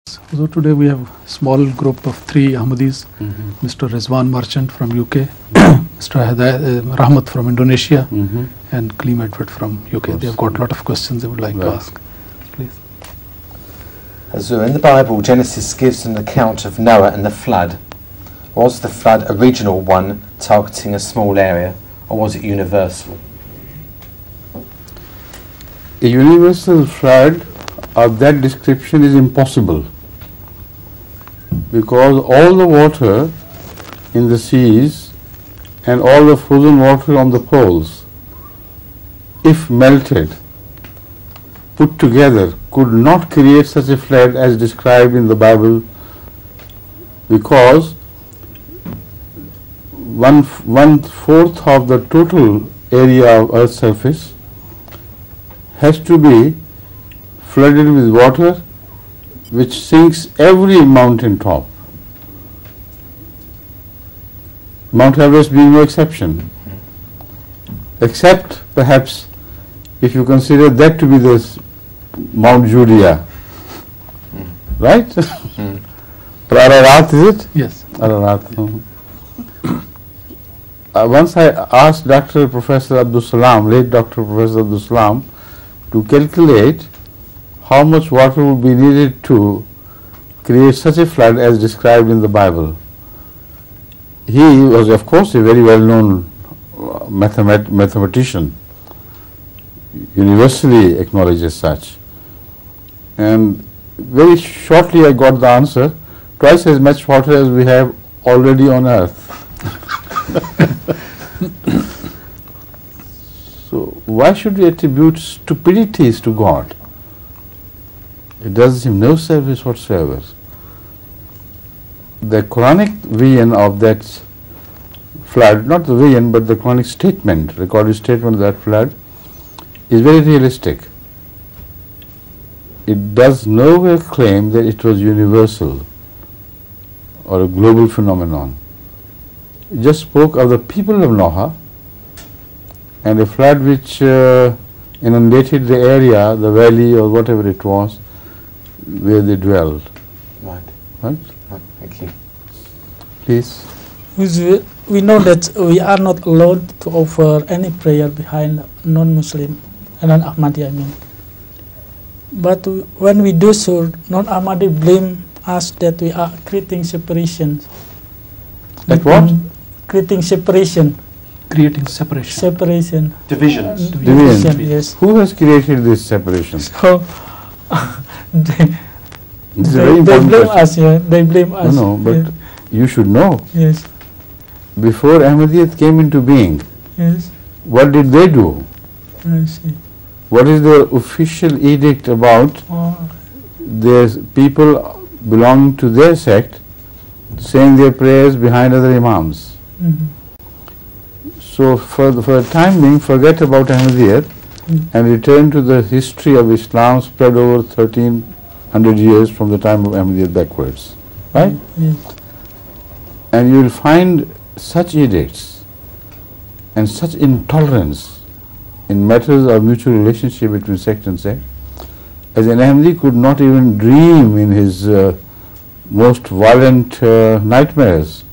So today we have a small group of 3 Ahmadis, Mr. Rizwan Merchant from UK, Mr. Rahmat from Indonesia, and Clem Edward from UK. They have got a lot of questions they would like to ask. Please. So in the Bible, Genesis gives an account of Noah and the flood. Was the flood a regional one targeting a small area, or was it universal? A universal flood of that description is impossible, because all the water in the seas and all the frozen water on the poles, if melted, put together, could not create such a flood as described in the Bible, because one-fourth of the total area of Earth's surface has to be flooded with water, which sinks every mountain top. Mount Everest being no exception, except perhaps if you consider that to be the Mount Judea, right? Or Ararat, is it? Yes. Ararat. Once I asked Professor Abdul Salam, late Dr. Professor Abdul Salam, to calculate how much water would be needed to create such a flood as described in the Bible. He was, of course, a very well-known mathematician, universally acknowledged as such. And very shortly I got the answer: twice as much water as we have already on Earth. So why should we attribute stupidities to God? It does him no service whatsoever. The Quranic vision of that flood, not the vision but the Quranic statement, recorded statement of that flood, is very realistic. It does nowhere claim that it was universal or a global phenomenon. It just spoke of the people of Noah and a flood which inundated the area, the valley or whatever it was, where they dwelled. Right. Right? Thank you. Please. We know that we are not allowed to offer any prayer behind non-Muslim, non-Ahmadi I mean. But when we do so, non-Ahmadi blame us that we are creating separation. Like what? Creating separation. Creating separation. Separation. Divisions. Division. Yes. Who has created this separation? So they very blame important question. us. Yeah, they blame us. No, but yeah. you should know. Yes. Before Ahmadiyyat came into being, Yes. what did they do? I see. What is the official edict about their people belonging to their sect saying their prayers behind other imams? So for the time being, forget about Ahmadiyyat and return to the history of Islam spread over 1300 years from the time of Ahmadiyyat backwards, right? Yes. And you will find such edicts and such intolerance in matters of mutual relationship between sect and sect as an Ahmadi could not even dream in his most violent nightmares.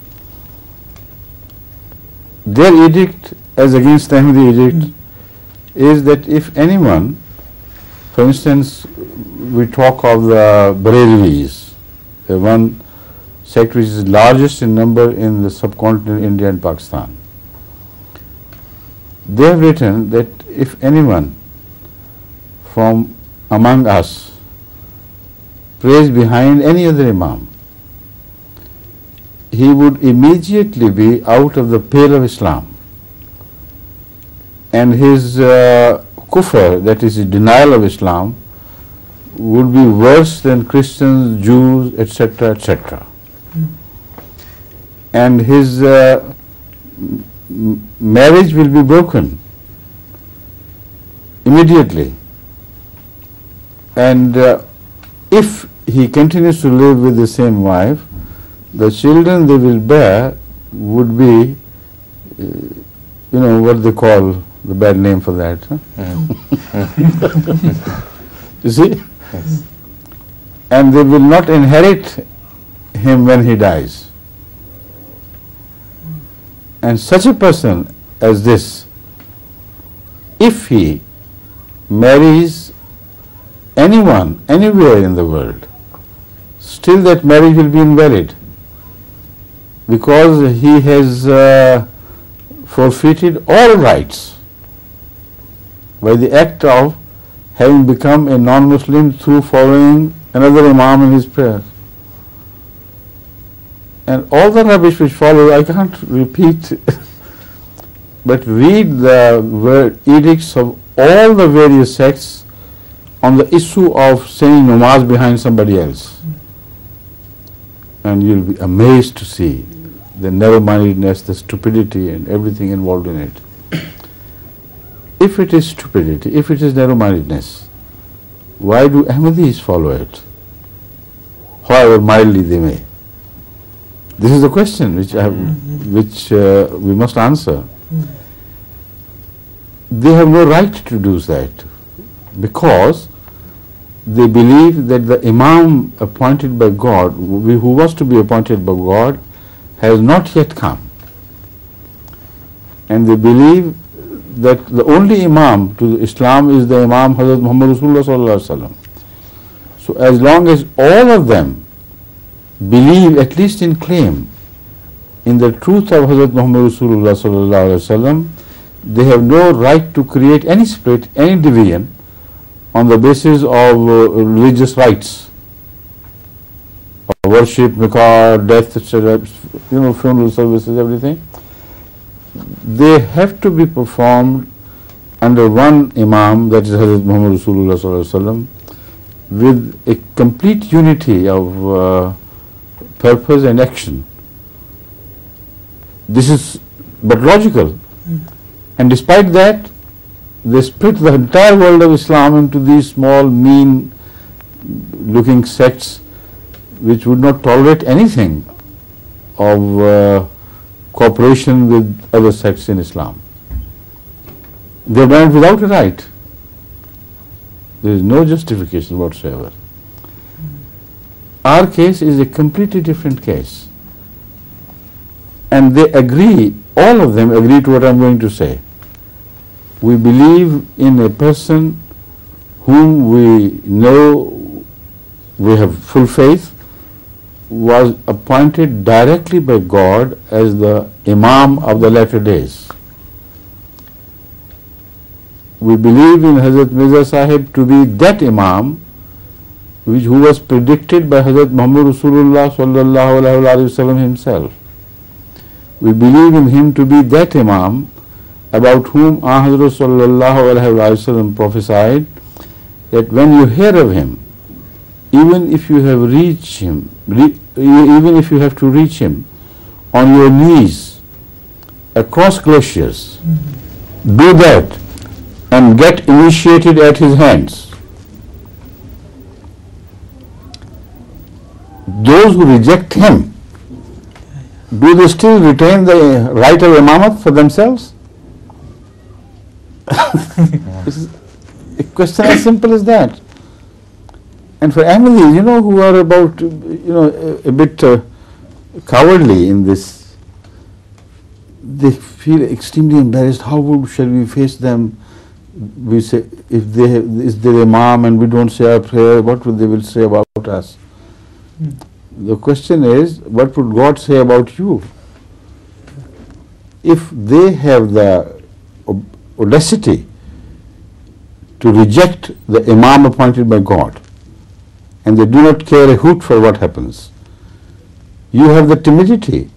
Their edict, as against the Ahmadi edict, is that if anyone, for instance, we talk of the Barelvis, the one sect which is largest in number in the subcontinent India and Pakistan. They have written that if anyone from among us prays behind any other imam, he would immediately be out of the pale of Islam, and his kufr, that is his denial of Islam, would be worse than Christians, Jews, etc., etc. And his marriage will be broken immediately. And if he continues to live with the same wife, the children they will bear would be, what they call the bad name for that. Huh? You see? Yes. and they will not inherit him when he dies. And such a person as this, if he marries anyone, anywhere in the world, still that marriage will be invalid, because he has forfeited all rights by the act of having become a non-Muslim through following another imam in his prayer. And all the rubbish which follows, I can't repeat, but read the edicts of all the various sects on the issue of saying namaz behind somebody else. And you'll be amazed to see the narrow-mindedness, the stupidity and everything involved in it. If it is stupidity, if it is narrow-mindedness, why do Ahmadis follow it? However mildly they may. This is the question which we must answer. They have no right to do that, because they believe that the Imam appointed by God, who was to be appointed by God, has not yet come. And they believe that the only Imam to Islam is the Imam Hazrat Muhammad Rasulullah Sallallahu Alaihi Wasallam. So as long as all of them believe, at least in claim, in the truth of Hazrat Muhammad Rasulullah Sallallahu Alaihi Wasallam, they have no right to create any split, any division on the basis of religious rites, worship, nikah, death, etc., funeral services, everything. They have to be performed under one Imam, that is Hazrat Muhammad Rasulullah Sallallahu Alaihi Wasallam, with a complete unity of purpose and action. This is but logical. And despite that, they split the entire world of Islam into these small, mean-looking sects which would not tolerate anything of cooperation with other sects in Islam. They have done it without a right. There is no justification whatsoever. Our case is a completely different case. And they agree, all of them agree to what I am going to say. We believe in a person whom we know, we have full faith, was appointed directly by God as the Imam of the latter days. We believe in Hazrat Mirza Sahib to be that Imam who was predicted by Hazrat Muhammad Rasulullah Sallallahu Alaihi Wasallam himself. We believe in him to be that Imam about whom Hazrat Sallallahu Alaihi Wasallam prophesied that when you hear of him, even if you have reached him, even if you have to reach him on your knees across glaciers, do that and get initiated at his hands. Those who reject him, do they still retain the right of imamat for themselves? This is a question as simple as that. And for Ahmadis, who are about, a bit cowardly in this, they feel extremely embarrassed. How shall we face them? We say, if they is their Imam and we don't say our prayer, what would they will say about us? The question is, what would God say about you? If they have the audacity to reject the Imam appointed by God, and they do not care a hoot for what happens, you have the timidity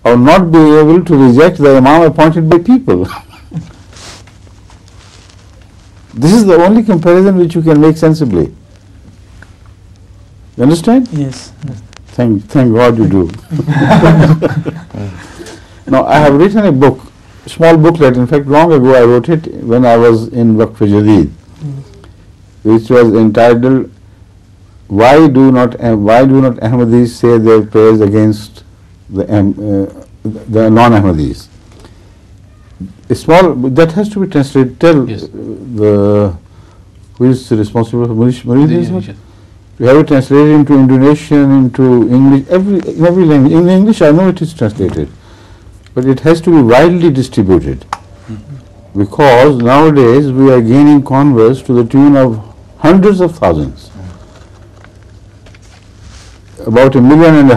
of not being able to reject the Imam appointed by people. This is the only comparison which you can make sensibly. You understand? Yes. Thank God you do. Now, I have written a book, small booklet. In fact, long ago I wrote it when I was in Waqf-e-Jadid, which was entitled, Why do not Ahmadis say their prayers against the non-Ahmadis? That has to be translated. Tell Yes. who is responsible for Mauritius? We have it translated into Indonesian, into English, every language. In English, I know it is translated, but it has to be widely distributed, because nowadays we are gaining converts to the tune of hundreds of thousands. About 1.5 million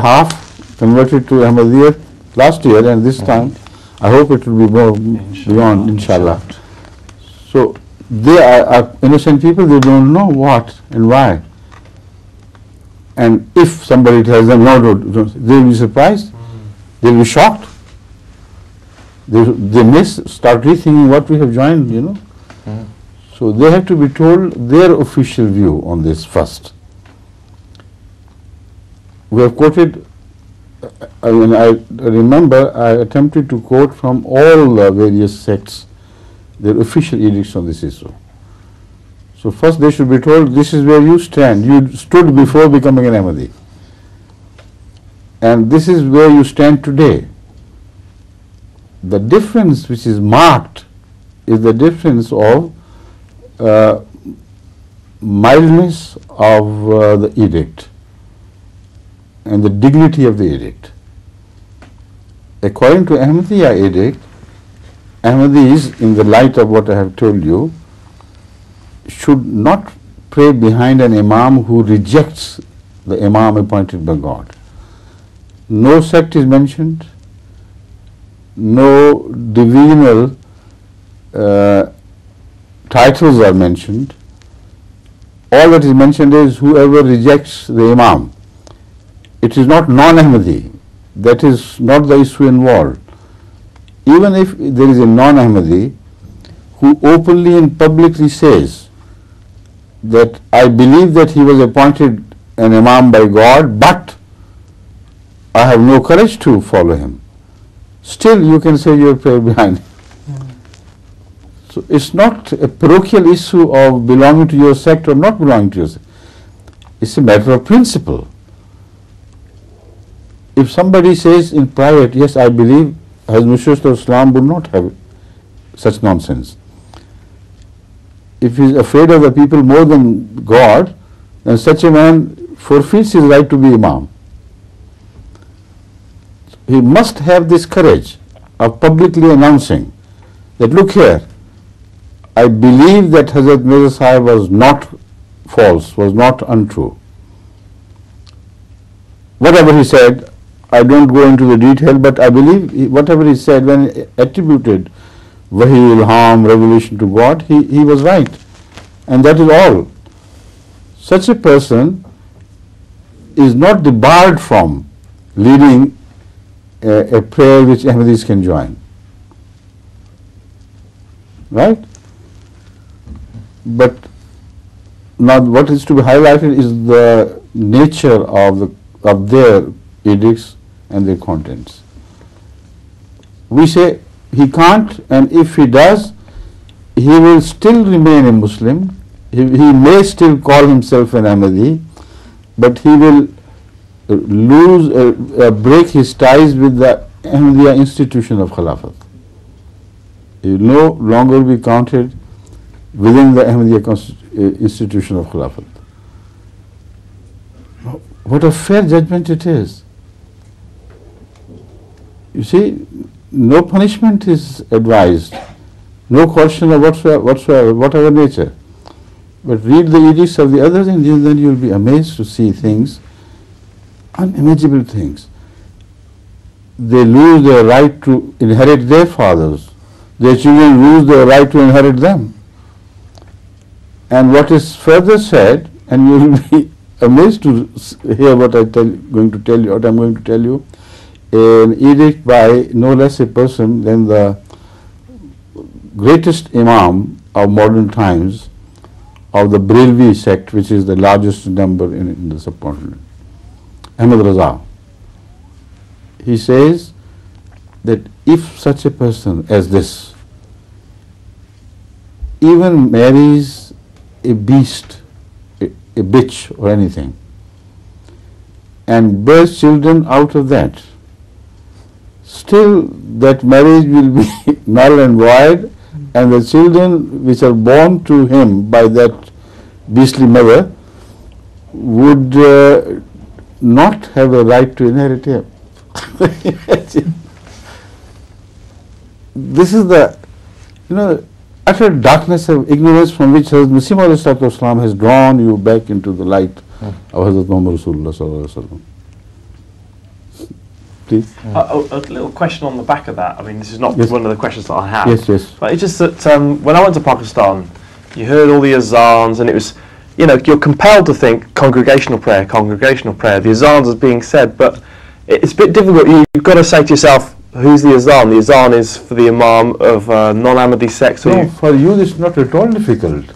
converted to Ahmadiyya last year, and this time I hope it will be more beyond, inshallah. So they are innocent people, they don't know what and why. And if somebody tells them no, they will be surprised, they will be shocked. They may start rethinking what we have joined, you know. So they have to be told their official view on this first. We have quoted, I remember I attempted to quote from all the various sects their official edicts on this issue. So first they should be told, this is where you stand. You stood before becoming an Ahmadi. And this is where you stand today. The difference which is marked is the difference of mildness of the edict and the dignity of the edict. According to Ahmadiyya edict, Ahmadis, in the light of what I have told you, should not pray behind an imam who rejects the imam appointed by God. No sect is mentioned, no divisional titles are mentioned. All that is mentioned is whoever rejects the imam. It is not non-Ahmadi. That is not the issue involved. Even if there is a non-Ahmadi who openly and publicly says that I believe that he was appointed an imam by God, but I have no courage to follow him, still you can say your prayer behind him. So it's not a parochial issue of belonging to your sect or not belonging to your sect. It's a matter of principle. If somebody says in private, yes, I believe Hazrat Islam would not have such nonsense. If he is afraid of the people more than God, then such a man forfeits his right to be imam. He must have this courage of publicly announcing that, look here, I believe that Hazrat Mirza Sahib was not false, was not untrue. Whatever he said, I don't go into the detail, but I believe whatever he said when he attributed Wahi, Ilham, revelation to God, he was right. And that is all. Such a person is not debarred from leading a prayer which Ahmadis can join. Right? But now what is to be highlighted is the nature of their edicts and their contents. We say he can't, and if he does, he will still remain a Muslim. He may still call himself an Ahmadi, but he will break his ties with the Ahmadiyya institution of Khilafat. He will no longer be counted within the Ahmadiyya institution of Khilafat. What a fair judgment it is. You see, no punishment is advised, no caution of whatever nature. But read the edicts of the others, and then you will be amazed to see things, unimaginable things. They lose their right to inherit their fathers. Their children lose their right to inherit them. And what is further said, and you will be amazed to hear what I'm going to tell you, an edict by no less a person than the greatest Imam of modern times of the Brelvi sect, which is the largest number in the subcontinent, Ahmad Raza. He says that if such a person as this even marries a beast, a bitch or anything, and bears children out of that, still that marriage will be null and void, and the children which are born to him by that beastly mother would not have a right to inherit him. This is the, utter darkness of ignorance from which Hazrat Masih Maud Islam has drawn you back into the light of Hazrat Muhammad Rasulullah Sallallahu Alaihi Wasallam. Please. A little question on the back of that. I mean, this is not one of the questions that I have. Yes, yes. But it's just that when I went to Pakistan, you heard all the azans, and it was, you're compelled to think congregational prayer. The azans are being said, but it's a bit difficult. You've got to say to yourself, who's the azan? The azan is for the imam of non-Ahmadi sect. No, for you it's not at all difficult.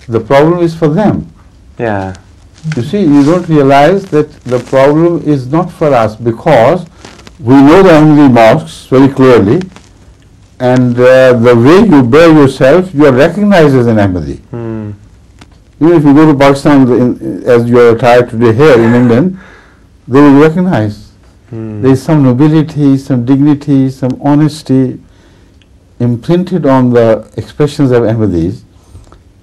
The problem is for them. Yeah. You see, you don't realize that the problem is not for us, because we know the Ahmadi mosques very clearly, and the way you bear yourself, you are recognized as an Ahmadi. Even if you go to Pakistan as you are attired today here in England, they will recognize. There is some nobility, some dignity, some honesty imprinted on the expressions of Ahmadis,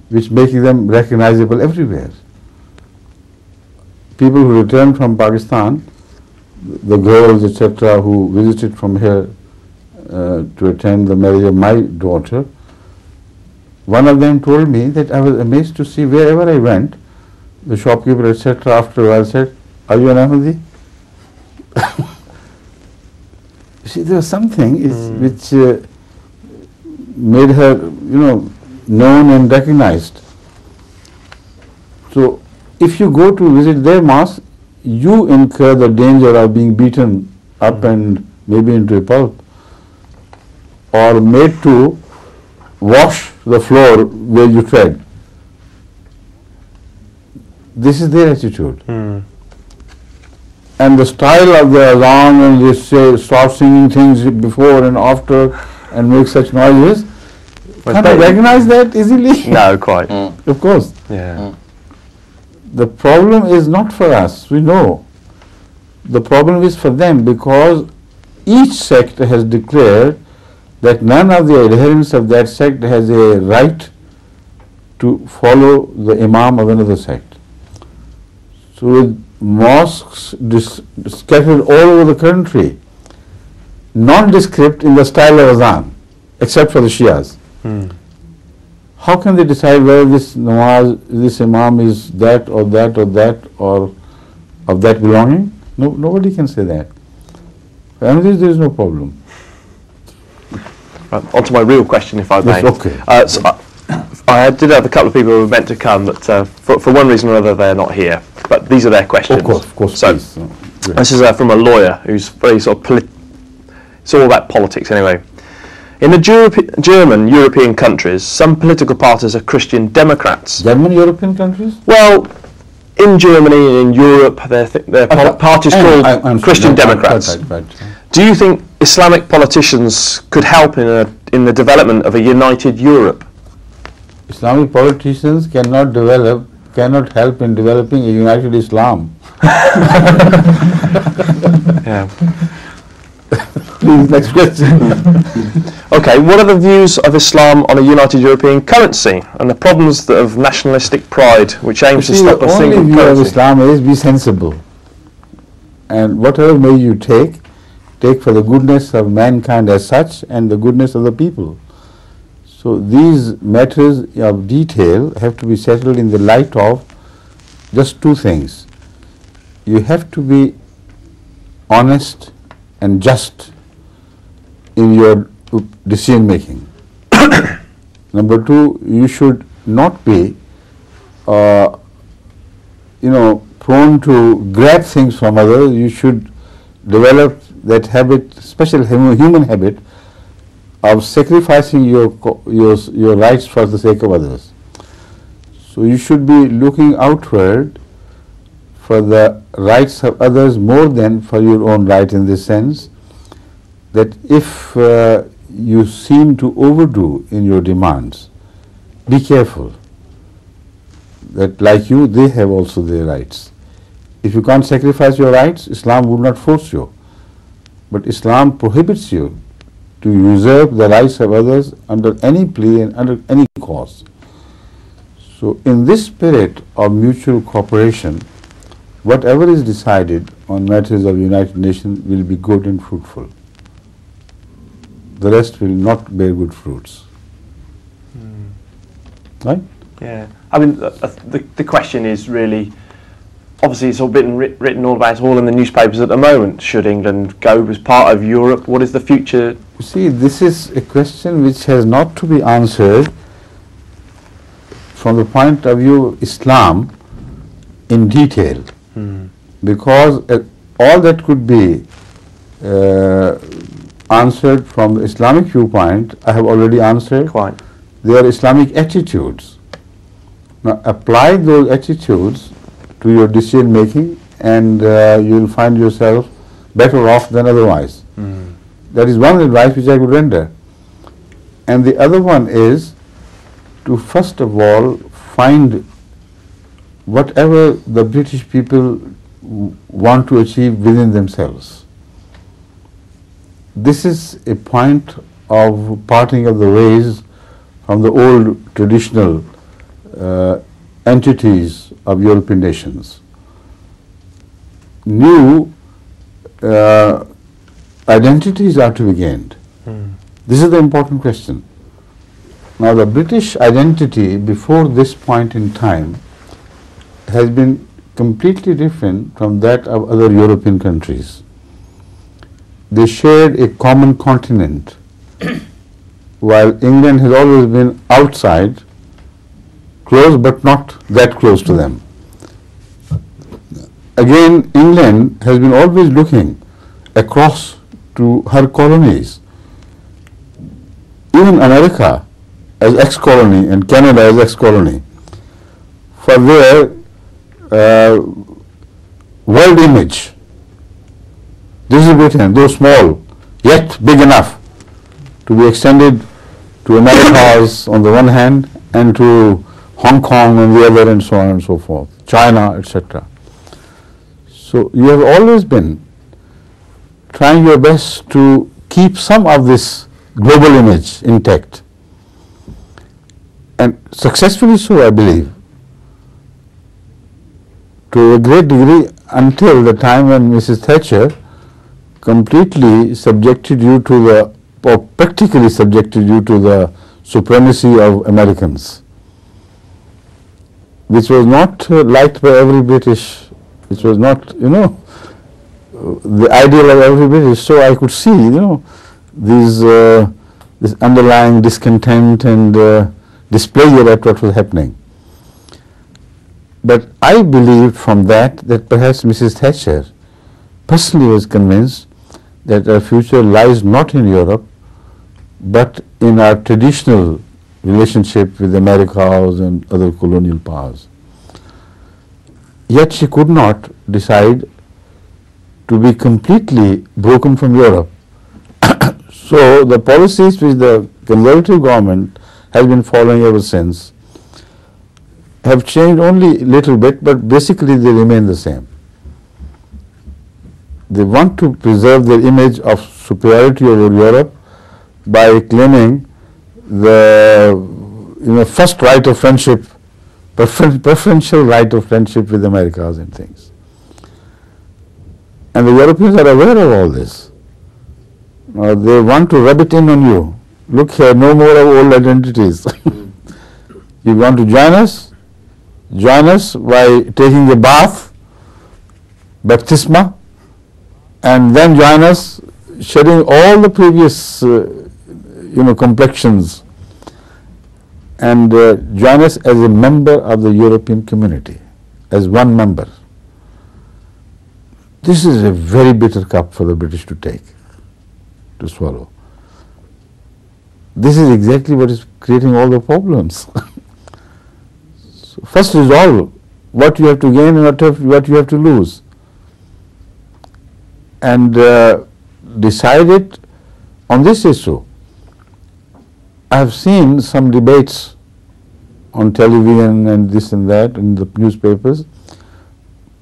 which make them recognizable everywhere. People who return from Pakistan, the girls, etc., who visited from here to attend the marriage of my daughter, one of them told me that I was amazed to see wherever I went, the shopkeeper, etc., after a while said, "Are you an Ahmadi?" You see, there was something which made her, known and recognized. So, if you go to visit their mosque, you incur the danger of being beaten up and maybe into a pulp, or made to wash the floor where you tread. This is their attitude. And the style of the azan, and they start singing things before and after and make such noises, can't I recognize that easily? No, quite. Of course. Yeah. The problem is not for us, we know. The problem is for them, because each sect has declared that none of the adherents of that sect has a right to follow the imam of another sect. So with mosques scattered all over the country, nondescript in the style of azan, except for the Shias. How can they decide whether this namaz, this imam is that or that or that, or of that belonging? No, nobody can say that. For Ahmadis, there is no problem. Right, on to my real question, if I may. Yes, okay. So I did have a couple of people who were meant to come, but for one reason or another they're not here. But these are their questions. Of course, so, please. This is from a lawyer who's very sort of it's all about politics anyway. In the German European countries, some political parties are Christian Democrats. German European countries? Well, in Germany and in Europe, they're parties called Christian Democrats. Right. Do you think Islamic politicians could help in the development of a united Europe? Islamic politicians cannot help in developing a united Islam. Yeah. Please, next question. Okay, what are the views of Islam on a united European currency and the problems of nationalistic pride which aims to stop a single currency? The only view of currency? Islam is be sensible. And whatever may you take for the goodness of mankind as such and the goodness of the people. So these matters of detail have to be settled in the light of just two things. You have to be honest and just in your decision making. Number two, you should not be prone to grab things from others. You should develop that habit, special human habit of sacrificing your rights for the sake of others. So you should be looking outward for the rights of others more than for your own right, in this sense that if you seem to overdo in your demands, be careful that like you, they have also their rights. If you can't sacrifice your rights, Islam would not force you. But Islam prohibits you to usurp the rights of others under any plea and under any cause. So in this spirit of mutual cooperation, whatever is decided on matters of United Nations will be good and fruitful. The rest will not bear good fruits. Right? Yeah. I mean, the question is really, obviously it's all been written all about, it's all in the newspapers at the moment. Should England go as part of Europe? What is the future? You see, this is a question which has not to be answered from the point of view of Islam in detail, because all that could be answered from the Islamic viewpoint, I have already answered. Quite. They are Islamic attitudes. Now apply those attitudes to your decision making, and you will find yourself better off than otherwise. That is one advice which I could render. And the other one is to first of all find whatever the British people want to achieve within themselves. This is a point of parting of the ways from the old traditional entities of European nations. New identities are to be gained. This is the important question. Now the British identity before this point in time has been completely different from that of other European countries. They shared a common continent, while England has always been outside, close but not that close to them. Again, England has been always looking across to her colonies. Even America as ex-colony and Canada as ex-colony, for their world image. This is Britain, though small, yet big enough to be extended to Americas on the one hand and to Hong Kong on the other, and so on and so forth, China, etc. So you have always been trying your best to keep some of this global image intact, and successfully so, I believe, to a great degree, until the time when Mrs. Thatcher completely subjected you to the, or practically subjected you to the supremacy of Americans, which was not liked by every British, which was not, the ideal of every British. So I could see, this underlying discontent and displeasure at what was happening. But I believed from that perhaps Mrs. Thatcher personally was convinced that our future lies not in Europe, but in our traditional relationship with the Americas and other colonial powers. Yet she could not decide to be completely broken from Europe. So the policies which the Conservative government has been following ever since have changed only a little bit, but basically they remain the same. They want to preserve their image of superiority over Europe by claiming the first right of friendship, preferential right of friendship with Americas and things. And the Europeans are aware of all this. They want to rub it in on you. Look here, no more of old identities. You want to join us? Join us by taking a bath, baptisma, and then join us shedding all the previous complexions, and join us as a member of the European community, as one member. This is a very bitter cup for the British to take, to swallow. This is exactly what is creating all the problems. So first resolve what you have to gain and what you have to lose, and decide it on this issue. I have seen some debates on television and this and that in the newspapers,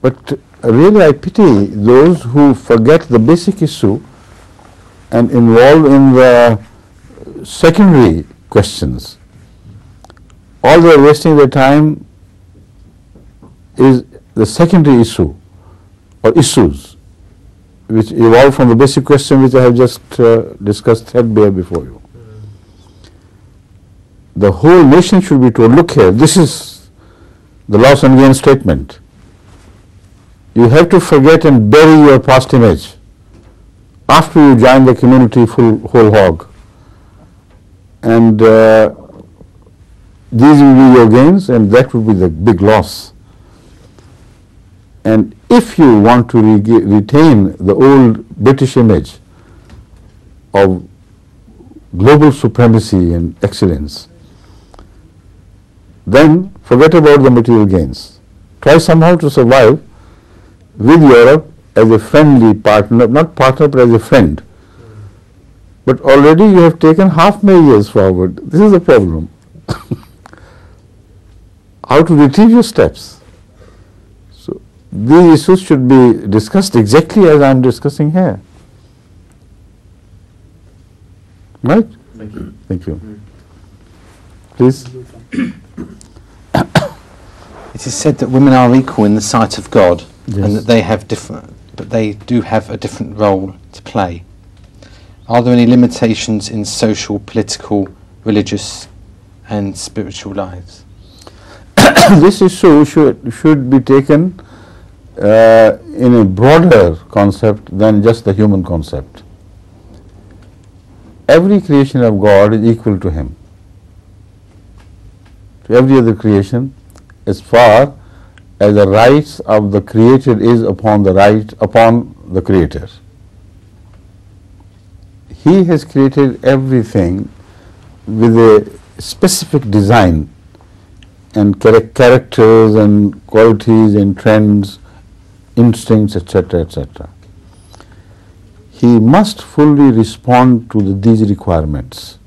but really I pity those who forget the basic issue and involve in the secondary questions. all they are wasting their time is the secondary issue or issues which evolve from the basic question which I have just discussed threadbare before you. The whole nation should be told, look here, this is the loss and gain statement. You have to forget and bury your past image after you join the community whole hog. And these will be your gains, and that would be the big loss. And if you want to retain the old British image of global supremacy and excellence, then forget about the material gains. Try somehow to survive with Europe as a friendly partner, not partner but as a friend. But already you have taken half measures forward. This is the problem. How to retrieve your steps. So these issues should be discussed exactly as I am discussing here. Right? Thank you. Thank you. Please. It is said that women are equal in the sight of God, Yes. and that they have but they do have a different role to play. Are there any limitations in social, political, religious, and spiritual lives? This issue should be taken in a broader concept than just the human concept. Every creation of God is equal to Him, to every other creation, as far as the rights of the created is upon the Creator. He has created everything with a specific design and characters and qualities and trends, instincts, etc., etc. He must fully respond to these requirements.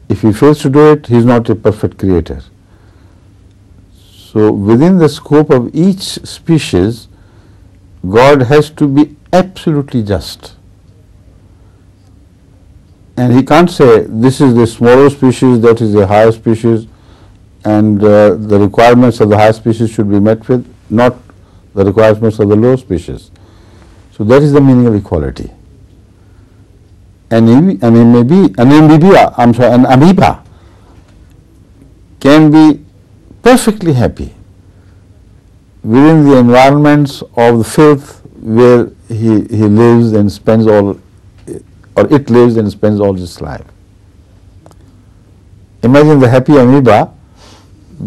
If he fails to do it, he is not a perfect creator. So within the scope of each species, God has to be absolutely just. And he can't say this is the smaller species, that is the higher species, and the requirements of the higher species should be met with, not the requirements of the lower species. So that is the meaning of equality. An amoeba can be perfectly happy within the environments of the filth where he lives and spends all, or it lives and spends all its life. Imagine the happy amoeba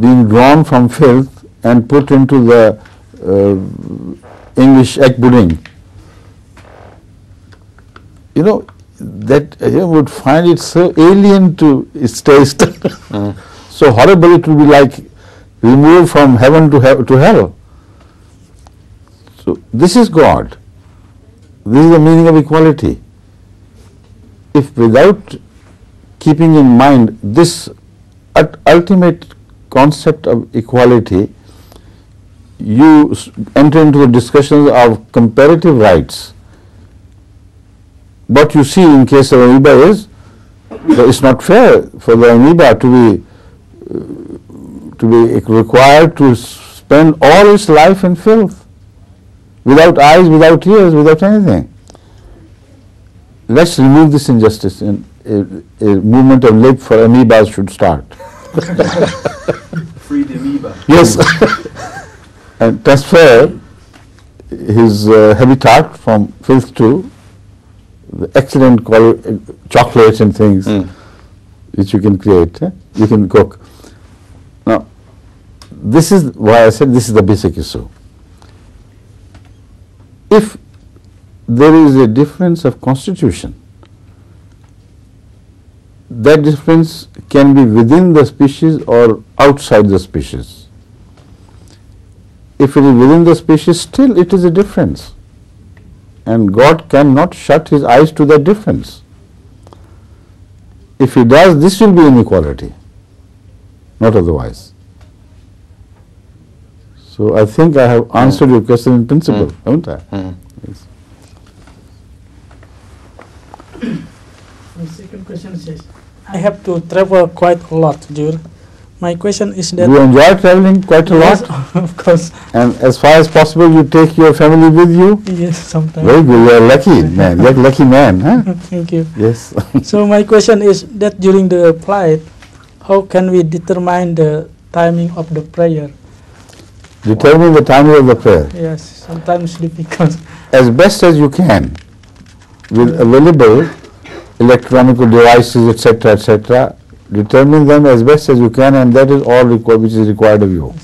being drawn from filth and put into the English egg pudding. You know, that you would find it so alien to its taste, so horrible it would be like removed from heaven to hell. So this is God. This is the meaning of equality. If without keeping in mind this ultimate concept of equality, you enter into the discussions of comparative rights, what you see in case of amoeba is that it's not fair for the amoeba to be required to spend all its life in filth, without eyes, without ears, without anything. Let's remove this injustice, and a movement of live for amoebas should start. Free the amoeba. Yes. And transfer his habitat from filth to the excellent chocolates and things which you can create, you can cook. Now, this is why I said this is the basic issue. If there is a difference of constitution, that difference can be within the species or outside the species. If it is within the species, still it is a difference. And God cannot shut His eyes to that difference. If He does, this will be inequality, not otherwise. So I think I have answered your question in principle, haven't I? Yes. The second question says, I have to travel quite a lot, Jur. My question is that. Do you enjoy traveling quite a Yes, lot? of course. And as far as possible, you take your family with you? Yes, sometimes. Very good. You are lucky man. You're a lucky man, huh? Thank you. Yes. So my question is that during the flight, how can we determine the timing of the prayer? Determine the timing of the prayer Yes, sometimes difficult. as best as you can with available electronic devices, etc., etc. Determine them as best as you can, and that is all which is required of you.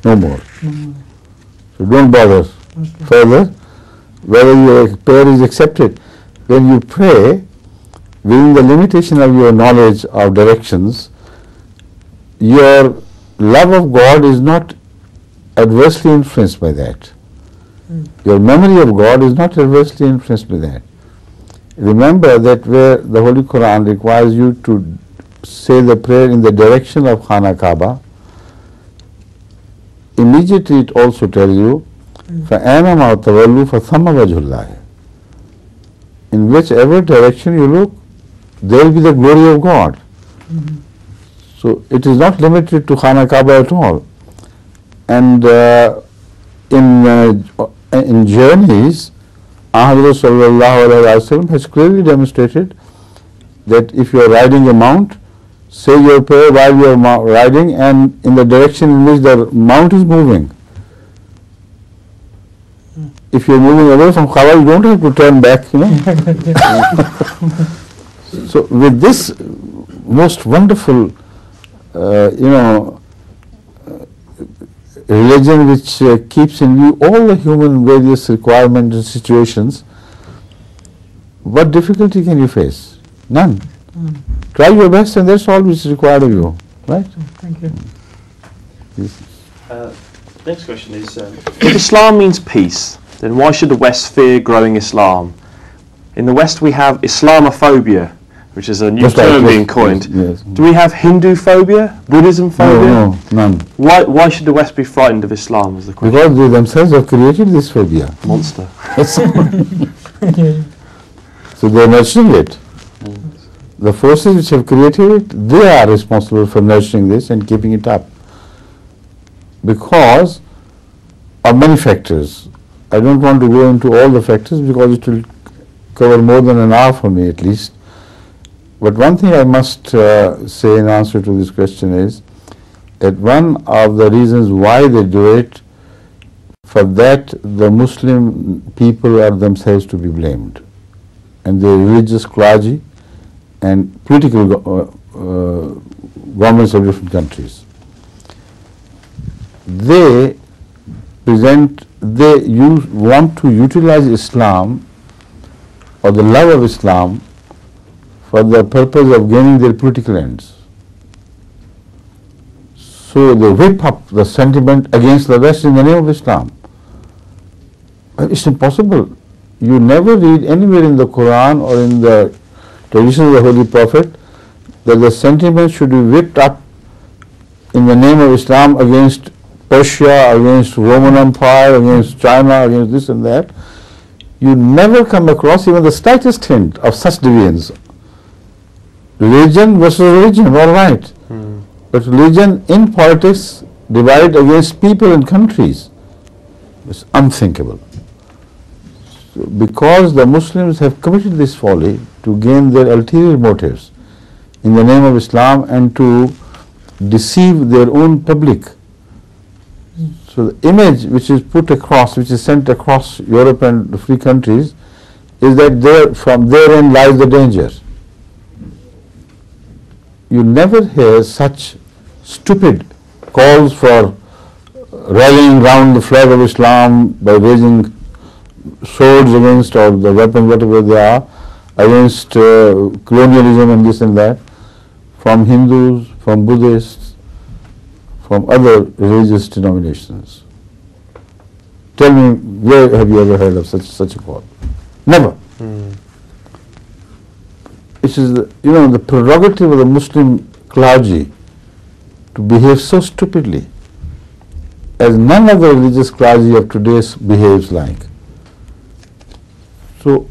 No more. So don't bother further whether your prayer is accepted. When you pray within the limitation of your knowledge of directions, your love of God is not adversely influenced by that. Your memory of God is not adversely influenced by that. Remember that where the Holy Quran requires you to say the prayer in the direction of Khana Kaaba, immediately it also tells you, فَأَيْنَمَا تَوَلُّوا فَثَمَّ وَجْهُ اللَّهِ. In whichever direction you look, there will be the glory of God. So it is not limited to Khana Kaaba at all. And in journeys, Ahmad sallallahu alaihi wasallam has clearly demonstrated that if you are riding a mount, say your prayer while you are riding and in the direction in which the mount is moving. If you are moving away from Kaaba, you don't have to turn back, So with this most wonderful, religion which keeps in view all the human various requirements and situations, what difficulty can you face? None. Try your best, and that's all which is required of you, right? Thank you. Yes. Next question is, if Islam means peace, then why should the West fear growing Islam? In the West we have Islamophobia, which is a new term being coined. Yes. Do we have Hindu phobia, Buddhism phobia? No, none. Why should the West be frightened of Islam, is the question. Because they themselves have created this phobia. Monster. So they are nurturing it. The forces which have created it, they are responsible for nurturing this and keeping it up. Because of many factors. I don't want to go into all the factors because it will cover more than an hour for me at least. But one thing I must say in answer to this question is that one of the reasons why they do it, for that the Muslim people are themselves to be blamed, and the religious clergy and political governments of different countries. They want to utilize Islam or the love of Islam for the purpose of gaining their political ends. So they whip up the sentiment against the West in the name of Islam. It's impossible. You never read anywhere in the Quran or in the tradition of the Holy Prophet that the sentiment should be whipped up in the name of Islam against Persia, against Roman Empire, against China, against this and that. You never come across even the slightest hint of such deviance. Religion versus religion, all right. But religion in politics divided against people and countries is unthinkable. So because the Muslims have committed this folly to gain their ulterior motives in the name of Islam and to deceive their own public. So the image which is put across, which is sent across Europe and the free countries, is that from therein lies the danger. You never hear such stupid calls for rallying round the flag of Islam by raising swords against, or the weapons, whatever they are, against colonialism and this and that, from Hindus, from Buddhists, from other religious denominations. Tell me, where have you ever heard of such a call? Never. It is the prerogative of the Muslim clergy to behave so stupidly as none of the religious clergy of today behaves like. So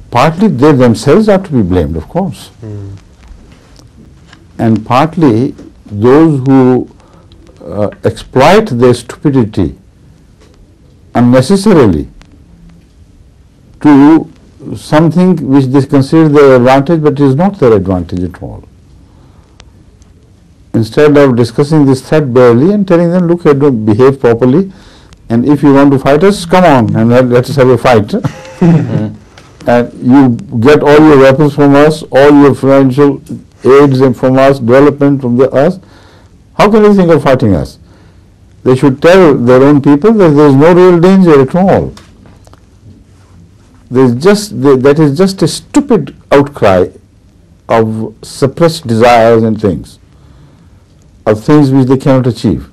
partly they themselves are to be blamed, of course, and partly those who exploit their stupidity unnecessarily to something which they consider their advantage, but is not their advantage at all. Instead of discussing this threat barely and telling them, look, don't behave properly, and if you want to fight us, come on and let us have a fight. And you get all your weapons from us, all your financial aids and from us, development from us. How can they think of fighting us? They should tell their own people that there is no real danger at all. That is just a stupid outcry of suppressed desires and things, of things which they cannot achieve.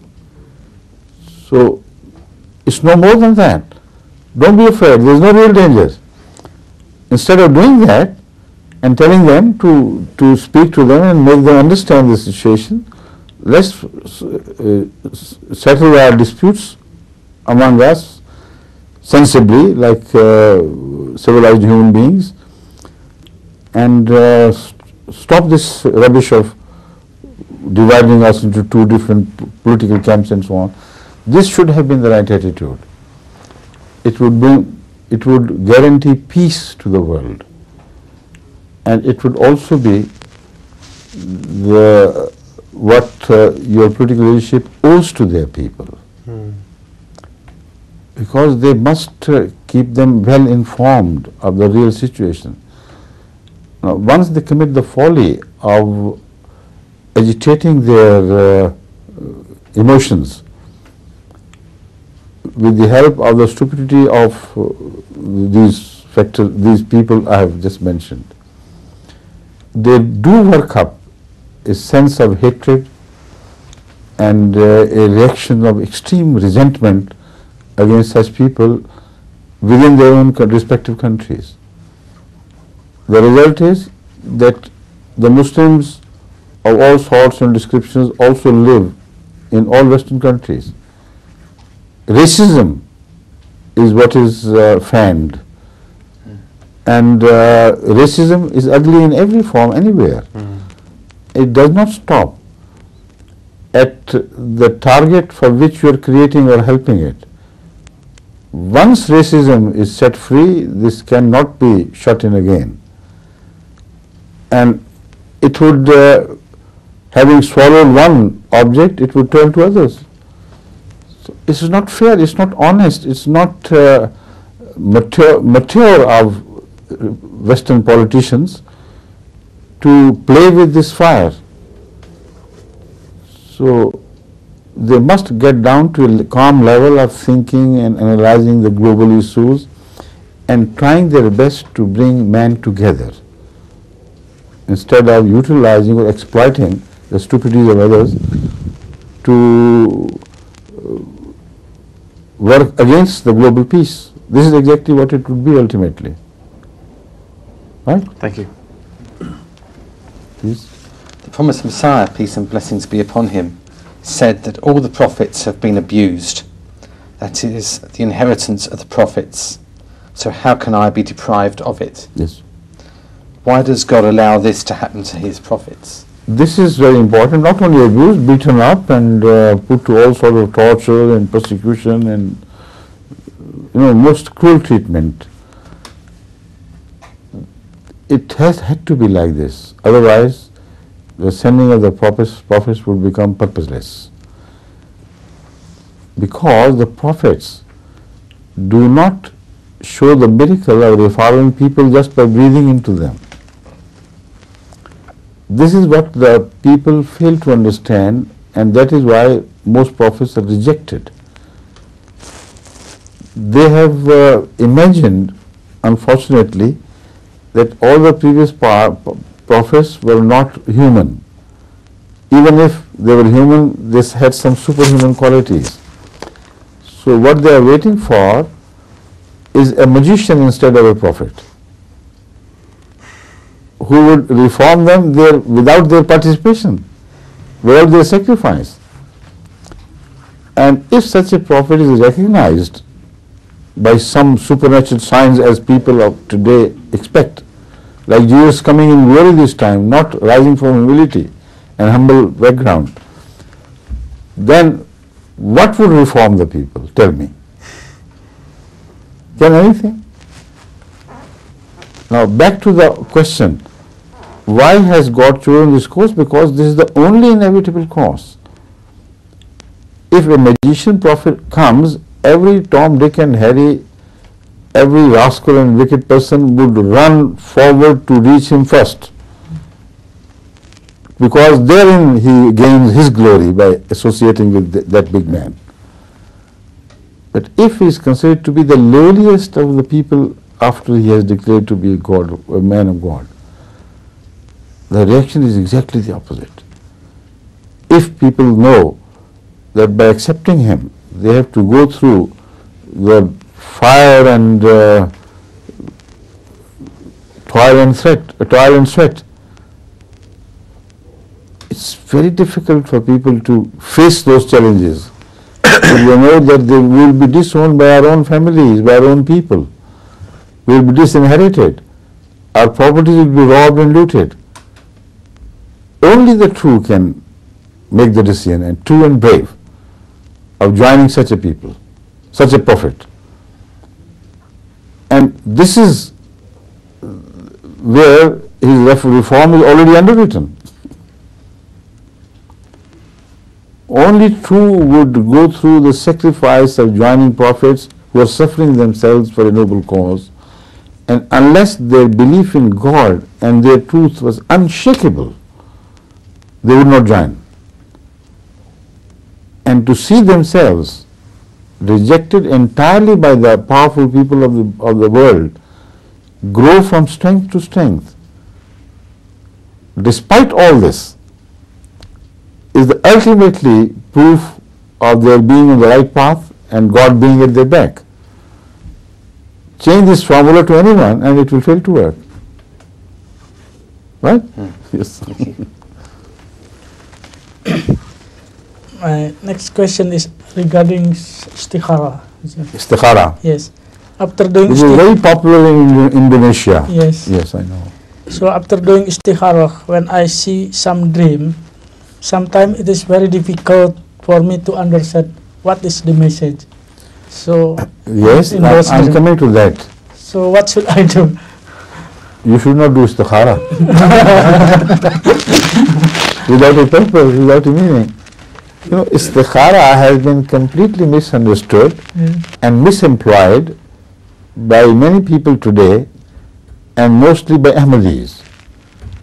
So it's no more than that. Don't be afraid, there is no real danger. Instead of doing that and telling them to speak to them and make them understand the situation, let's settle our disputes among us sensibly, like civilized human beings, and stop this rubbish of dividing us into two different political camps and so on. This should have been the right attitude. It would guarantee peace to the world, and it would also be what your political leadership owes to their people, because they must keep them well informed of the real situation. Now, once they commit the folly of agitating their emotions with the help of the stupidity of these people I have just mentioned, they do work up a sense of hatred and a reaction of extreme resentment against such people within their own respective countries. The result is that the Muslims of all sorts and descriptions also live in all Western countries. Racism is what is fanned, and racism is ugly in every form, anywhere. It does not stop at the target for which you are creating or helping it. Once racism is set free, this cannot be shut in again. And it would, having swallowed one object, it would turn to others. So this is not fair, it's not honest, it's not mature of Western politicians to play with this fire. So they must get down to a calm level of thinking and analyzing the global issues and trying their best to bring man together, instead of utilizing or exploiting the stupidities of others to work against the global peace. This is exactly what it would be ultimately. Right? Thank you. Please. The promised Messiah, peace and blessings be upon him, said that all the prophets have been abused. That is the inheritance of the prophets. So how can I be deprived of it? Yes. Why does God allow this to happen to his prophets? This is very important. Not only abused, beaten up and put to all sorts of torture and persecution and most cruel treatment. It has had to be like this. Otherwise, the sending of the prophets would become purposeless. Because the prophets do not show the miracle of reforming people just by breathing into them. This is what the people fail to understand, and that is why most prophets are rejected. They have imagined, unfortunately, that all the previous prophets were not human. Even if they were human, they had some superhuman qualities. So what they are waiting for is a magician instead of a prophet, who would reform them without their participation, without their sacrifice. And if such a prophet is recognized by some supernatural signs as people of today expect, like Jesus coming in glory this time, not rising from humility and humble background, then What would reform the people? Tell me. Can anything? Now back to the question, why has God chosen this course? Because this is the only inevitable course. If a magician prophet comes, every Tom, Dick and Harry, every rascal and wicked person would run forward to reach him first, because therein he gains his glory by associating with that big man. But if he is considered to be the lowliest of the people after he has declared to be a God, a man of God, the reaction is exactly the opposite. If people know that by accepting him they have to go through the fire and toil and sweat, it's very difficult for people to face those challenges. We know that they will be disowned by our own families, by our own people. We will be disinherited. Our properties will be robbed and looted. Only the true can make the decision, and true and brave, of joining such a people, such a prophet. And this is where his reform is already underwritten. Only true would go through the sacrifice of joining prophets who are suffering themselves for a noble cause, and unless their belief in God and their truth was unshakable, they would not join. And to see themselves rejected entirely by the powerful people of the world, grow from strength to strength, despite all this, is the ultimately proof of their being on the right path and God being at their back. Change this formula to anyone and it will fail to work. Right? Yes. My next question is regarding istikhara. Istikhara. Yes. After doing This is very popular in Indonesia. Yes. Yes, I know. So after doing istikhara, when I see some dream, sometimes it is very difficult for me to understand what is the message. So yes, I'm coming to that. So what should I do? You should not do istikhara. Without a purpose, without a meaning. You know, istikhara has been completely misunderstood and misemployed by many people today, and mostly by Ahmadis,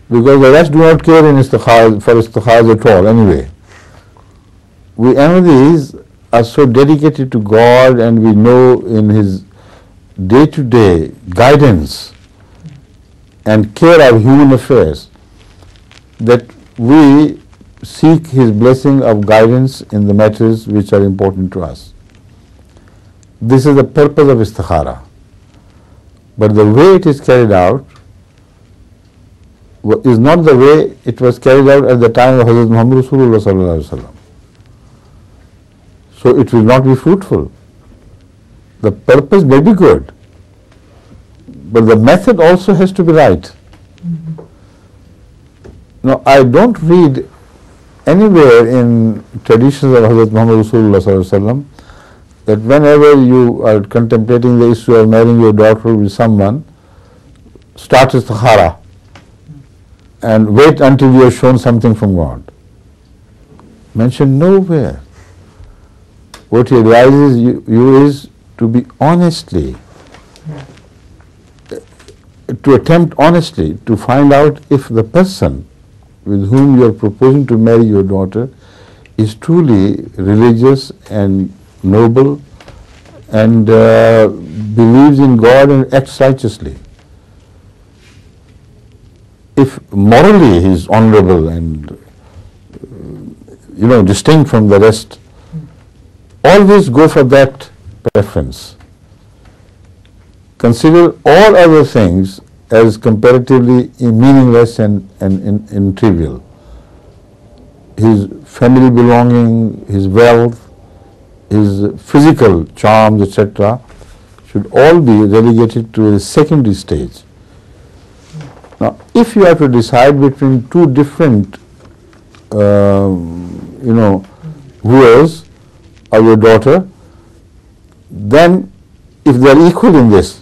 because the rest do not care for istikhara at all anyway. We Ahmadis are so dedicated to God, and we know in His day-to-day guidance and care of human affairs that we seek His blessing of guidance in the matters which are important to us. This is the purpose of istikhara. But the way it is carried out is not the way it was carried out at the time of Hazrat Muhammad Rasulullah sallallahu alaihi wasallam. So it will not be fruitful. The purpose may be good, but the method also has to be right. Now, I don't read anywhere in traditions of Hazrat Muhammad Rasulullah sallallahu alaihi wasallam that whenever you are contemplating the issue of marrying your daughter with someone, start istikhara and wait until you are shown something from God. Mentioned nowhere. What he advises you is to be honestly, to attempt honestly to find out if the person with whom you are proposing to marry your daughter is truly religious and noble and believes in God and acts righteously. If morally he is honorable and distinct from the rest, always go for that preference. Consider all other things as comparatively meaningless and trivial. His family belonging, his wealth, his physical charms, etc., should all be relegated to a secondary stage. Now, if you have to decide between two different, wooers, or your daughter, then if they are equal in this,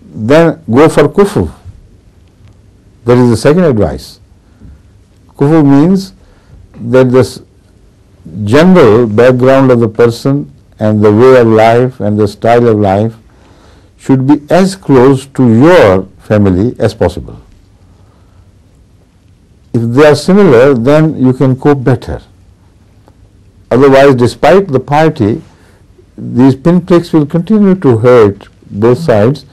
then go for kufr. That is the second advice. Kufr means that the general background of the person and the way of life and the style of life should be as close to your family as possible. If they are similar, then you can cope better. Otherwise, despite the piety, these pinpricks will continue to hurt both sides,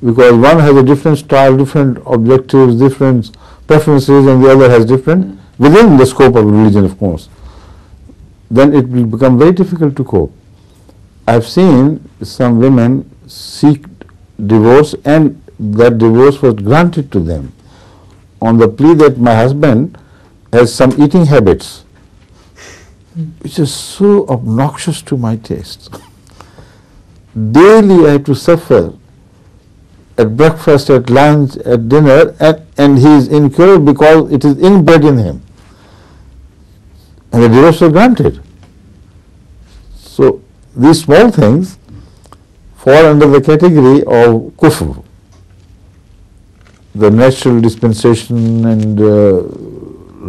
because one has a different style, different objectives, different preferences, and the other has different, within the scope of religion, of course. Then it will become very difficult to cope. I have seen some women seek divorce, and that divorce was granted to them on the plea that my husband has some eating habits, which is so obnoxious to my taste. Daily I have to suffer at breakfast, at lunch, at dinner, and he is incurable because it is inbred in him. And the divorce was granted. So these small things fall under the category of kufr, the natural dispensation and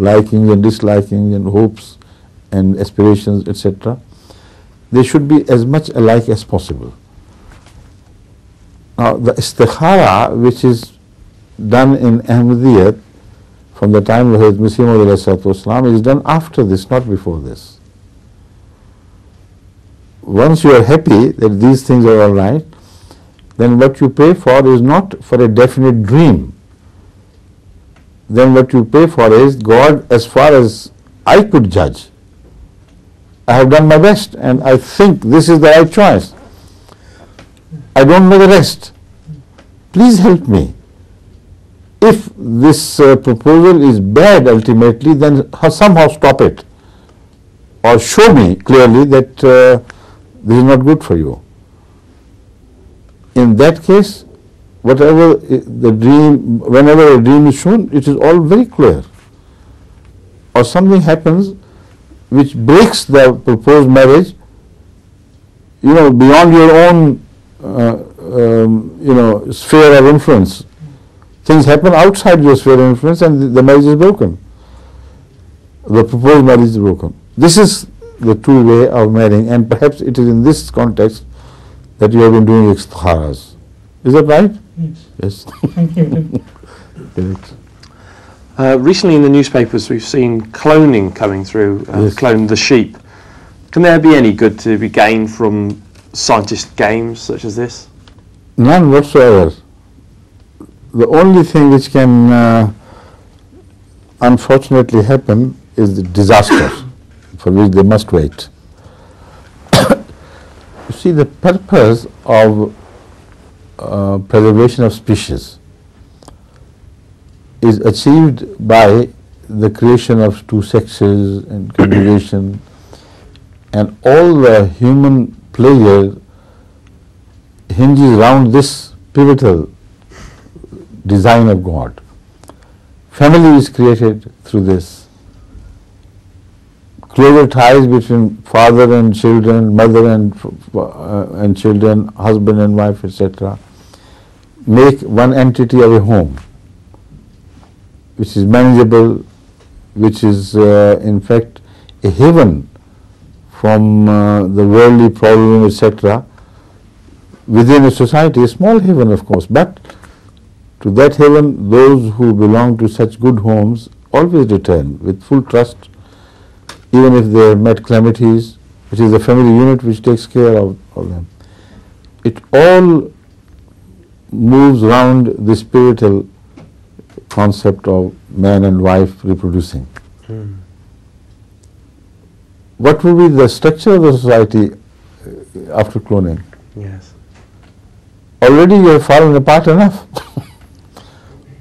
likings and dislikings and hopes and aspirations, etc. They should be as much alike as possible. Now, the istikhara, which is done in Ahmadiyyat from the time of Hazrat Masih Maud is done after this, not before this. Once you are happy that these things are all right, then what you pay for is not for a definite dream. Then what you pay for is, God, as far as I could judge, I have done my best and I think this is the right choice. I don't know the rest. Please help me. If this proposal is bad ultimately, then somehow stop it or show me clearly that this is not good for you. In that case, whatever the dream, whenever a dream is shown, it is all very clear. Or something happens which breaks the proposed marriage, beyond your own, sphere of influence. Things happen outside your sphere of influence and the marriage is broken. The proposed marriage is broken. This is the true way of marrying, and perhaps it is in this context that you have been doing istikharas. Is that right? Yes. Thank you. Correct. Recently in the newspapers we've seen cloning coming through, Yes. clone the sheep. Can there be any good to be gained from scientist games such as this? None whatsoever. The only thing which can unfortunately happen is the disaster for which they must wait. You see, the purpose of preservation of species is achieved by the creation of two sexes and conjugation, and all the human pleasure hinges around this pivotal design of God. Family is created through this. Closer ties between father and children, mother and children, husband and wife, etc., make one entity of a home, which is manageable, which is in fact a haven from the worldly problem, etc., within a society, a small haven of course, but to that haven those who belong to such good homes always return with full trust, even if they have met calamities. It is the family unit which takes care of them. It all moves around the spiritual concept of man and wife reproducing. What will be the structure of the society after cloning? Yes. Already you have fallen apart enough.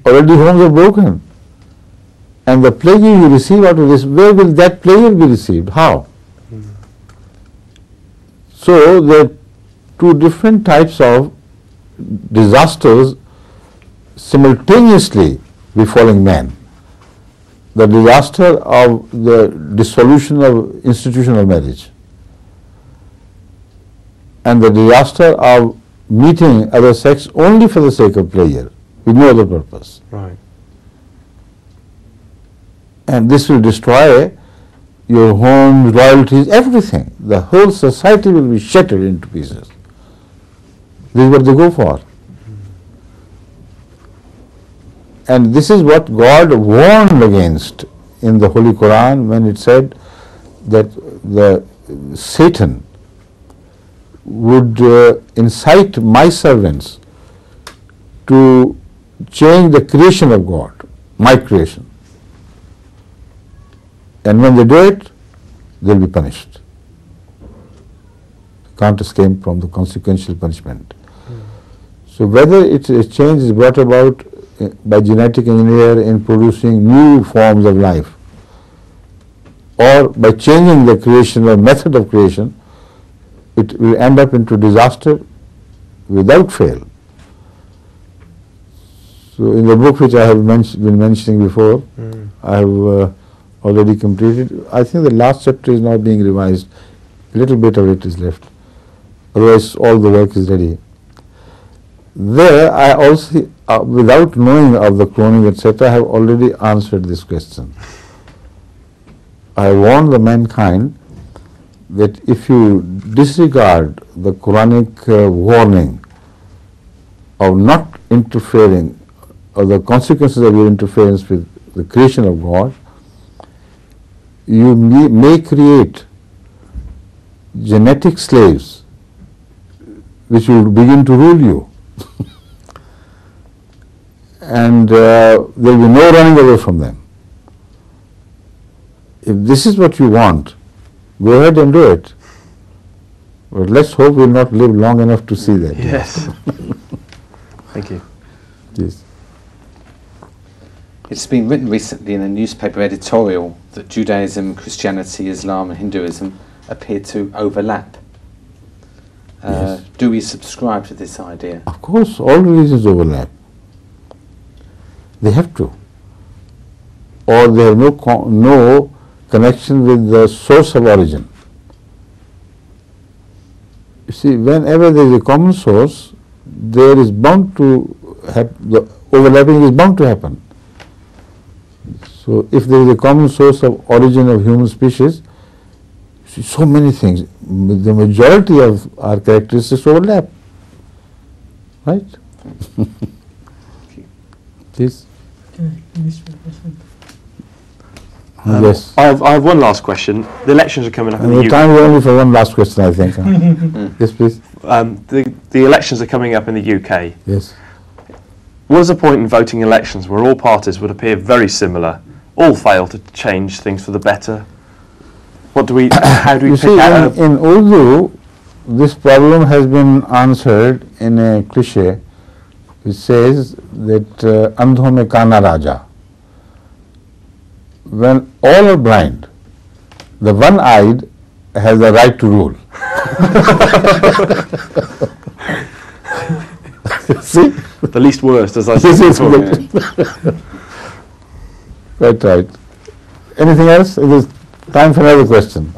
Already homes are broken. And the pleasure you receive out of this, where will that pleasure be received? How? So there are two different types of disasters simultaneously befalling man. The disaster of the dissolution of institutional marriage, and the disaster of meeting other sex only for the sake of pleasure, with no other purpose. Right. And this will destroy your homes, loyalties, everything. The whole society will be shattered into pieces. This is what they go for. And this is what God warned against in the Holy Quran when it said that Satan would incite my servants to change the creation of God, my creation. And when they do it, they'll be punished. Can't escape from the consequential punishment. So whether a change is brought about by genetic engineer in producing new forms of life, or by changing the creation or method of creation, it will end up into disaster without fail. So in the book which I have been mentioning before, I have already completed. I think the last chapter is now being revised. A little bit of it is left. Otherwise, all the work is ready. There, I also, without knowing of the cloning, etc., I have already answered this question. I warn the mankind that if you disregard the Quranic warning of not interfering, or the consequences of your interference with the creation of God, you may create genetic slaves which will begin to rule you. And there will be no running away from them. If this is what you want, go ahead and do it. But let's hope we'll not live long enough to see that. Yes. Thank you. Yes. It's been written recently in a newspaper editorial that Judaism, Christianity, Islam and Hinduism appear to overlap. Yes. Do we subscribe to this idea? Of course, all religions overlap. They have to. Or they have no connection with the source of origin. You see, whenever there is a common source, there is bound to the overlapping is bound to happen. So if there is a common source of origin of human species, see, so many things, the majority of our characteristics overlap. Right? Please. Yes. I have one last question. The elections are coming up in And the the UK. time is only for one last question, I think. Yes, please. The elections are coming up in the UK. Yes. What is the point in voting elections where all parties would appear very similar, all fail to change things for the better? How do we You pick see, out? in Urdu, this problem has been answered in a cliche which says that andhon mein kana raja. When all are blind, the one-eyed has the right to rule. See? The least worst, as I said This is before. right. Anything else? It is time for another question.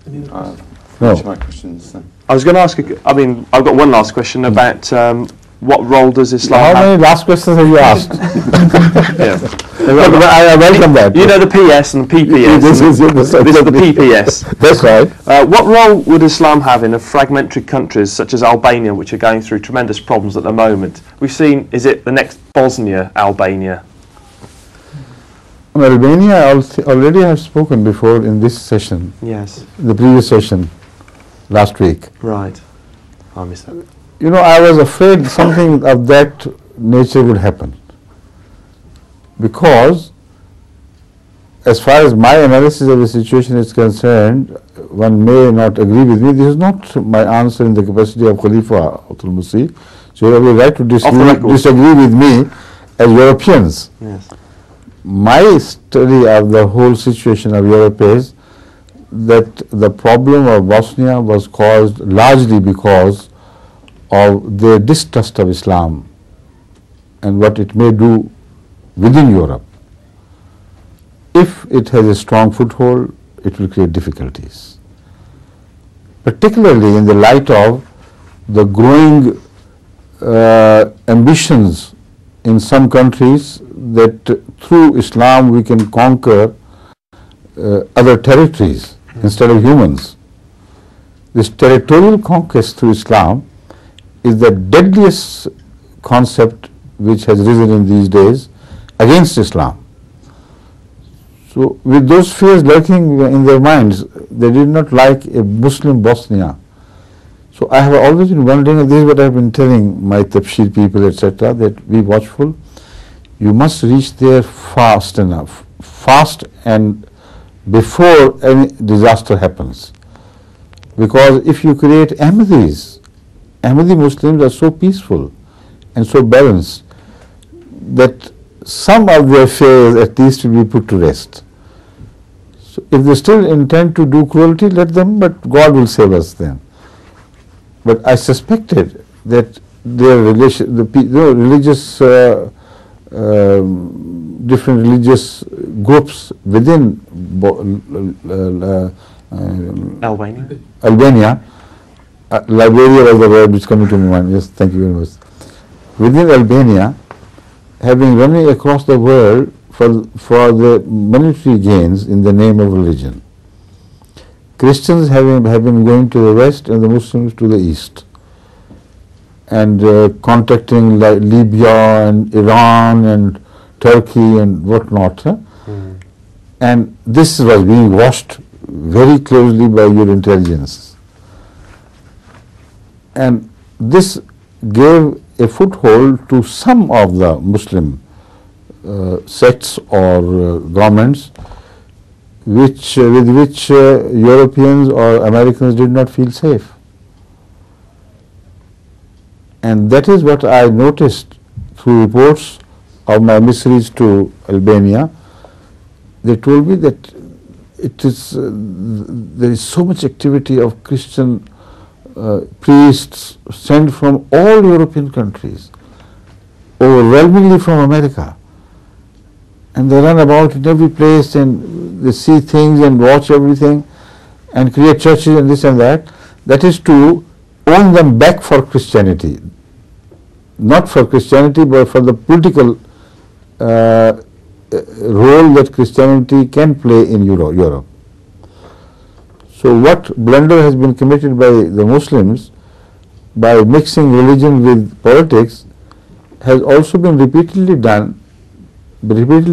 Finish my questions then. I was going to ask, I've got one last question about what role does Islam How have? many last questions have you asked? Yeah. I welcome that. You know the PS and the PPS. This is This is the PPS. That's right. What role would Islam have in a fragmentary countries such as Albania, which are going through tremendous problems at the moment? We've seen, is it the next Bosnia, Albania? Albania, I already have spoken before in this session, Yes. the previous session, last week. Right. I missed that. You know, I was afraid something of that nature would happen. Because, as far as my analysis of the situation is concerned, one may not agree with me. This is not my answer in the capacity of Khalifa Abdul Masih. So you have a right to disagree with me as Europeans. Yes. My study of the whole situation of Europe is that the problem of Bosnia was caused largely because of their distrust of Islam and what it may do within Europe. If it has a strong foothold, it will create difficulties. particularly in the light of the growing ambitions in some countries that through Islam we can conquer other territories instead of humans. This territorial conquest through Islam is the deadliest concept which has risen in these days against Islam. So with those fears lurking in their minds, they did not like a Muslim Bosnia. So I have always been wondering, and this is what I have been telling my Tabshir people, etc., that be watchful. You must reach there fast enough, fast and before any disaster happens. Because if you create Ahmadis, Ahmadi Muslims are so peaceful and so balanced that some of their fears at least will be put to rest. So if they still intend to do cruelty, let them, but God will save us then. But I suspected that their religious, different religious groups within Albania, Liberia was the word which came to my mind. Yes, thank you very much. Within Albania, having running across the world for the monetary gains in the name of religion. Christians have been going to the west and the Muslims to the east, and contacting Libya and Iran and Turkey and whatnot. And this was being watched very closely by your intelligence. And this gave a foothold to some of the Muslim sects or governments with which Europeans or Americans did not feel safe. And that is what I noticed through reports of my emissaries to Albania. They told me that there is so much activity of Christian priests sent from all European countries, overwhelmingly from America. And they run about in every place and they see things and watch everything and create churches and this and that. That is to own them back for Christianity. Not for Christianity, but for the political role that Christianity can play in Europe. So what blunder has been committed by the Muslims by mixing religion with politics has also been repeatedly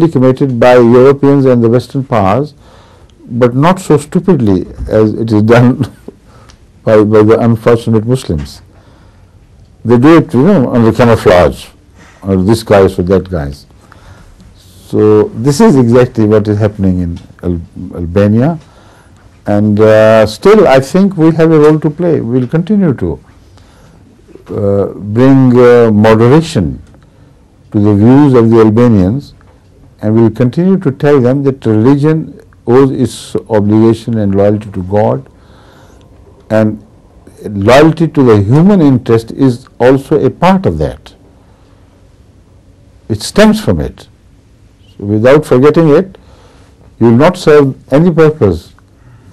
committed by Europeans and the Western powers, but not so stupidly as it is done by the unfortunate Muslims. They do it, under camouflage, or this guys or that guys. So this is exactly what is happening in Albania, and still I think we have a role to play. We will continue to bring moderation to the views of the Albanians, and we will continue to tell them that religion owes its obligation and loyalty to God, and loyalty to the human interest is also a part of that. It stems from it. So without forgetting it, you will not serve any purpose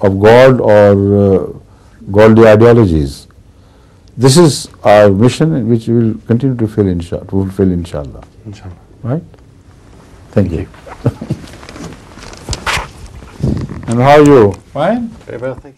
of God or godly ideologies. This is our mission, which we will continue to fulfill, inshallah. Inshallah. Right? Thank you. And how are you? Fine? Very well, thank you.